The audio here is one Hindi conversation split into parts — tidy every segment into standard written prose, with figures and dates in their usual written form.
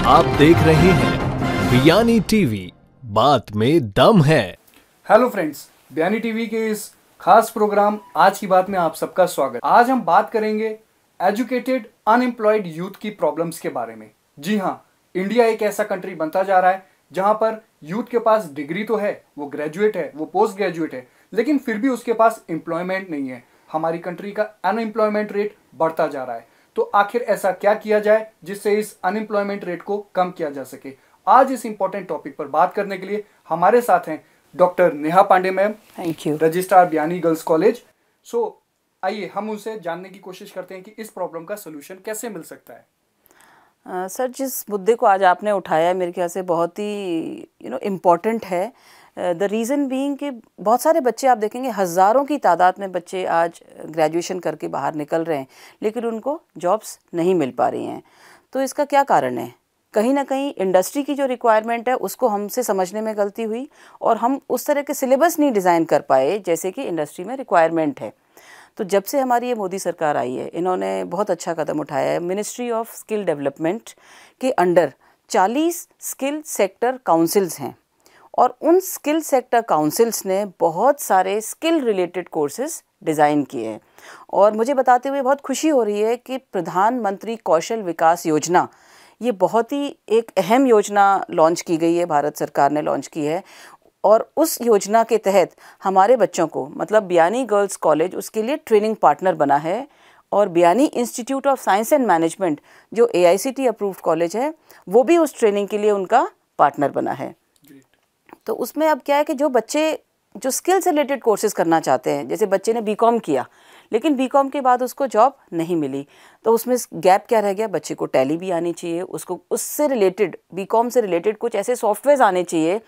आप देख रहे हैं बियानी टीवी, बात में दम है। हेलो फ्रेंड्स, बियानी टीवी के इस खास प्रोग्राम आज की बात में आप सबका स्वागत। आज हम बात करेंगे एजुकेटेड अनएम्प्लॉयड यूथ की प्रॉब्लम्स के बारे में। जी हाँ, इंडिया एक ऐसा कंट्री बनता जा रहा है जहां पर यूथ के पास डिग्री तो है, वो ग्रेजुएट है, वो पोस्ट ग्रेजुएट है, लेकिन फिर भी उसके पास एम्प्लॉयमेंट नहीं है। हमारी कंट्री का अनएम्प्लॉयमेंट रेट बढ़ता जा रहा है। तो आखिर ऐसा क्या किया जाए जिससे इस अनएम्प्लॉयमेंट रेट को कम किया जा सके। आज इस इंपॉर्टेंट टॉपिक पर बात करने के लिए हमारे साथ हैं doctor Neha Pandey ma'am, thank you, registrar Biyani girls college. आइए हम उनसे जानने की कोशिश करते हैं कि इस प्रॉब्लम का सोल्यूशन कैसे मिल सकता है। सर, जिस मुद्दे को आज आपने उठाया है मेरे ख्याल से बहुत ही इम्पॉर्टेंट है। द रीज़न बीइंग कि बहुत सारे बच्चे आप देखेंगे, हज़ारों की तादाद में बच्चे आज ग्रेजुएशन करके बाहर निकल रहे हैं, लेकिन उनको जॉब्स नहीं मिल पा रही हैं। तो इसका क्या कारण है? कहीं ना कहीं इंडस्ट्री की जो रिक्वायरमेंट है उसको हमसे समझने में गलती हुई और हम उस तरह के सिलेबस नहीं डिज़ाइन कर पाए जैसे कि इंडस्ट्री में रिक्वायरमेंट है। तो जब से हमारी ये मोदी सरकार आई है, इन्होंने बहुत अच्छा कदम उठाया है। मिनिस्ट्री ऑफ स्किल डेवलपमेंट के अंडर 40 स्किल सेक्टर काउंसिल्स हैं और उन स्किल सेक्टर काउंसिल्स ने बहुत सारे स्किल रिलेटेड कोर्सेज डिज़ाइन किए हैं। और मुझे बताते हुए बहुत खुशी हो रही है कि प्रधानमंत्री कौशल विकास योजना, ये बहुत ही एक अहम योजना लॉन्च की गई है, भारत सरकार ने लॉन्च की है। और उस योजना के तहत हमारे बच्चों को, मतलब बियानी गर्ल्स कॉलेज उसके लिए ट्रेनिंग पार्टनर बना है और Biyani institute of science and management जो AICTE अप्रूव्ड कॉलेज है वो भी उस ट्रेनिंग के लिए उनका पार्टनर बना है। तो उसमें अब क्या है कि जो बच्चे जो स्किल से रिलेटेड कोर्सेज करना चाहते हैं, जैसे बच्चे ने BCom किया लेकिन BCom के बाद उसको जॉब नहीं मिली, तो उसमें गैप क्या रह गया? बच्चे को टैली भी आनी चाहिए, उसको उससे रिलेटेड BCom से रिलेटेड कुछ ऐसे सॉफ्टवेयर आने चाहिए।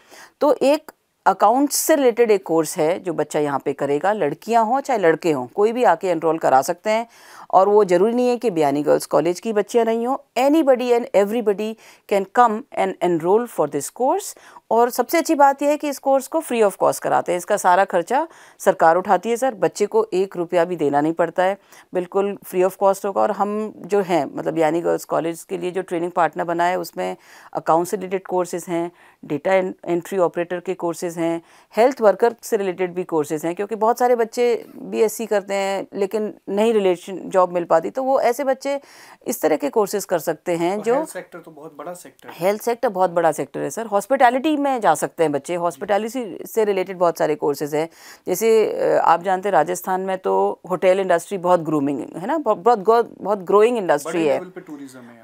तो एक अकाउंट्स से रिलेटेड एक कोर्स है जो बच्चा यहाँ पे करेगा। लड़कियाँ हों चाहे लड़के हों, कोई भी आके एनरोल करा सकते हैं। और वो ज़रूरी नहीं है कि बियानी गर्ल्स कॉलेज की बच्चियाँ नहीं हों, anybody and everybody can come and enrol for this course. और सबसे अच्छी बात यह है कि इस कोर्स को फ्री ऑफ कॉस्ट कराते हैं। इसका सारा खर्चा सरकार उठाती है सर, बच्चे को 1 रुपया भी देना नहीं पड़ता है, बिल्कुल फ्री ऑफ कॉस्ट होगा। और हम जो हैं, मतलब बियानी गर्ल्स कॉलेज के लिए जो ट्रेनिंग पार्टनर बना है उसमें अकाउंट से रिलेटेड कोर्सेज हैं, डेटा एंट्री ऑपरेटर के कोर्सेज हैं, हेल्थ वर्कर से रिलेटेड भी कोर्सेज हैं, क्योंकि बहुत सारे बच्चे BSc करते हैं लेकिन नहीं रिलेशन जॉब मिल पाती, तो वो ऐसे बच्चे इस तरह के कोर्सेज कर सकते हैं। तो जो हेल्थ सेक्टर तो बहुत बड़ा सेक्टर है। हेल्थ सेक्टर बहुत बड़ा सेक्टर है सर। हॉस्पिटैलिटी में जा सकते हैं बच्चे, हॉस्पिटैलिटी से रिलेटेड बहुत सारे कोर्सेज हैं। जैसे आप जानते हैं राजस्थान में तो होटल इंडस्ट्री बहुत ग्रूमिंग है ना, बहुत ग्रोइंग इंडस्ट्री है,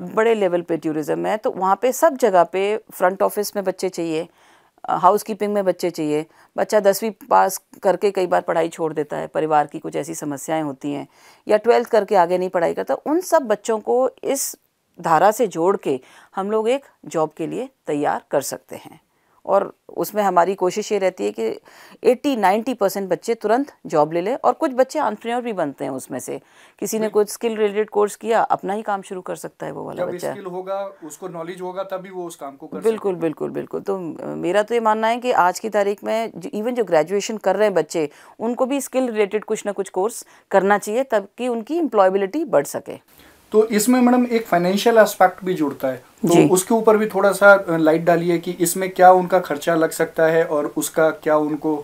बड़े लेवल पे टूरिज्म है। तो वहाँ पे सब जगह पे फ्रंट ऑफिस में बच्चे चाहिए, हाउस कीपिंग में बच्चे चाहिए। बच्चा 10वीं पास करके कई बार पढ़ाई छोड़ देता है, परिवार की कुछ ऐसी समस्याएं होती हैं, या 12th करके आगे नहीं पढ़ाई करता। उन सब बच्चों को इस धारा से जोड़ के हम लोग एक जॉब के लिए तैयार कर सकते हैं। और उसमें हमारी कोशिश ये रहती है कि 80-90% बच्चे तुरंत जॉब ले लें। और कुछ बच्चे एंटरप्रेन्योर भी बनते हैं उसमें से। किसी ने कुछ स्किल रिलेटेड कोर्स किया, अपना ही काम शुरू कर सकता है वो वाला बच्चा। स्किल होगा, उसको नॉलेज होगा, तभी वो उस काम को कर बिल्कुल बिल्कुल बिल्कुल। तो मेरा तो ये मानना है कि आज की तारीख में इवन जो ग्रेजुएशन कर रहे हैं बच्चे, उनको भी स्किल रिलेटेड कुछ ना कुछ कोर्स करना चाहिए ताकि उनकी एम्प्लॉयबिलिटी बढ़ सके। तो इसमें मैडम एक फाइनेंशियल एस्पेक्ट भी जुड़ता है, तो उसके ऊपर भी थोड़ा सा लाइट डालिए कि इसमें क्या उनका खर्चा लग सकता है और उसका क्या उनको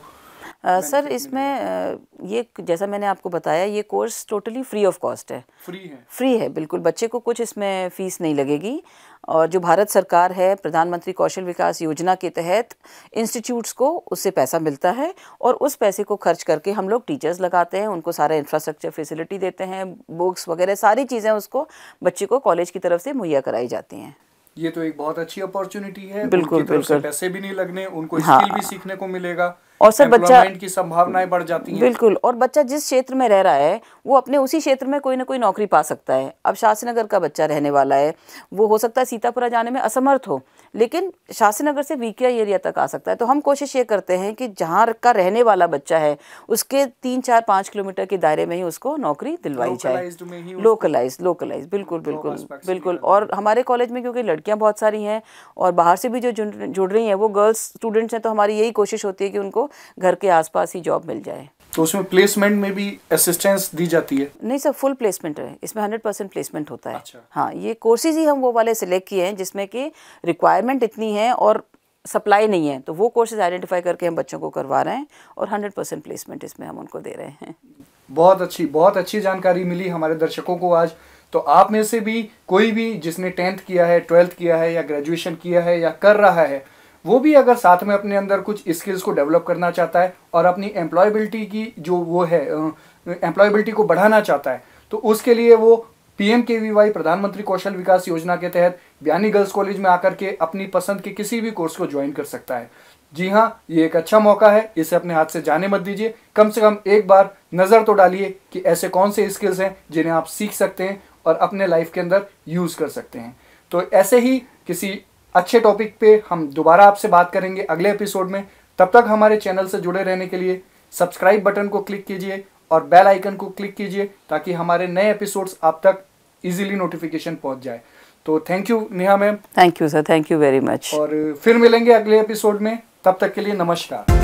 सर इसमें ये जैसा मैंने आपको बताया, ये course totally free of cost है। फ्री है बिल्कुल, बच्चे को कुछ इसमें फ़ीस नहीं लगेगी। और जो भारत सरकार है, प्रधानमंत्री कौशल विकास योजना के तहत इंस्टीट्यूट्स को उससे पैसा मिलता है और उस पैसे को खर्च करके हम लोग टीचर्स लगाते हैं, उनको सारा इंफ्रास्ट्रक्चर फैसिलिटी देते हैं, बुक्स वगैरह सारी चीज़ें उसको बच्चे को कॉलेज की तरफ से मुहैया कराई जाती हैं। ये तो एक बहुत अच्छी अपॉर्चुनिटी है। बिल्कुल बिल्कुल, पैसे भी नहीं लगने, उनको स्किल भी सीखने को मिलेगा और सर बच्चा की संभावनाएं बढ़ जाती हैं। बिल्कुल, और बच्चा जिस क्षेत्र में रह रहा है वो अपने उसी क्षेत्र में कोई ना कोई नौकरी पा सकता है। अब शास्त्री का बच्चा रहने वाला है, वो हो सकता है सीतापुरा जाने में असमर्थ हो, लेकिन शास्त्री से वीके एरिया तक आ सकता है। तो हम कोशिश ये करते हैं कि जहाँ का रहने वाला बच्चा है उसके 3-4-5 किलोमीटर के दायरे में ही उसको नौकरी दिलवाई जाए। लोकलाइज बिल्कुल बिल्कुल बिल्कुल। और हमारे कॉलेज में क्योंकि लड़कियाँ बहुत सारी हैं और बाहर से भी जो जुड़ रही हैं वो गर्ल्स स्टूडेंट्स हैं, तो हमारी यही कोशिश होती है कि उनको घर के आसपास ही जॉब मिल जाए। तो उसमें प्लेसमेंट में भी असिस्टेंस दी जाती है? नहीं सर, फुल प्लेसमेंट है इसमें, 100% प्लेसमेंट होता है। अच्छा। हाँ, ये कोर्सेज ही हम वो वाले सिलेक्ट किए हैं जिसमें कि रिक्वायरमेंट इतनी है और सप्लाई नहीं है, तो वो कोर्सेज आइडेंटिफाई करके हम बच्चों को करवा रहे हैं और 100% प्लेसमेंट इसमें हम उनको दे रहे हैं। बहुत अच्छी जानकारी मिली हमारे दर्शकों को आज। तो आप में से भी कोई भी जिसने 10th किया है, 12th किया है या ग्रेजुएशन किया है या कर रहा है, वो भी अगर साथ में अपने अंदर कुछ स्किल्स को डेवलप करना चाहता है और अपनी एम्प्लॉयबिलिटी की जो वो है एम्प्लॉयबिलिटी को बढ़ाना चाहता है, तो उसके लिए वो PMKVY प्रधानमंत्री कौशल विकास योजना के तहत बयानी गर्ल्स कॉलेज में आकर के अपनी पसंद के किसी भी कोर्स को ज्वाइन कर सकता है। जी हाँ, ये एक अच्छा मौका है, इसे अपने हाथ से जाने मत दीजिए। कम से कम एक बार नज़र तो डालिए कि ऐसे कौन से स्किल्स हैं जिन्हें आप सीख सकते हैं और अपने लाइफ के अंदर यूज़ कर सकते हैं। तो ऐसे ही किसी अच्छे टॉपिक पे हम दोबारा आपसे बात करेंगे अगले एपिसोड में। तब तक हमारे चैनल से जुड़े रहने के लिए सब्सक्राइब बटन को क्लिक कीजिए और बेल आइकन को क्लिक कीजिए ताकि हमारे नए एपिसोड्स आप तक इजीली नोटिफिकेशन पहुंच जाए। तो thank you Neha ma'am. Thank you sir, thank you very much. और फिर मिलेंगे अगले एपिसोड में, तब तक के लिए नमस्कार।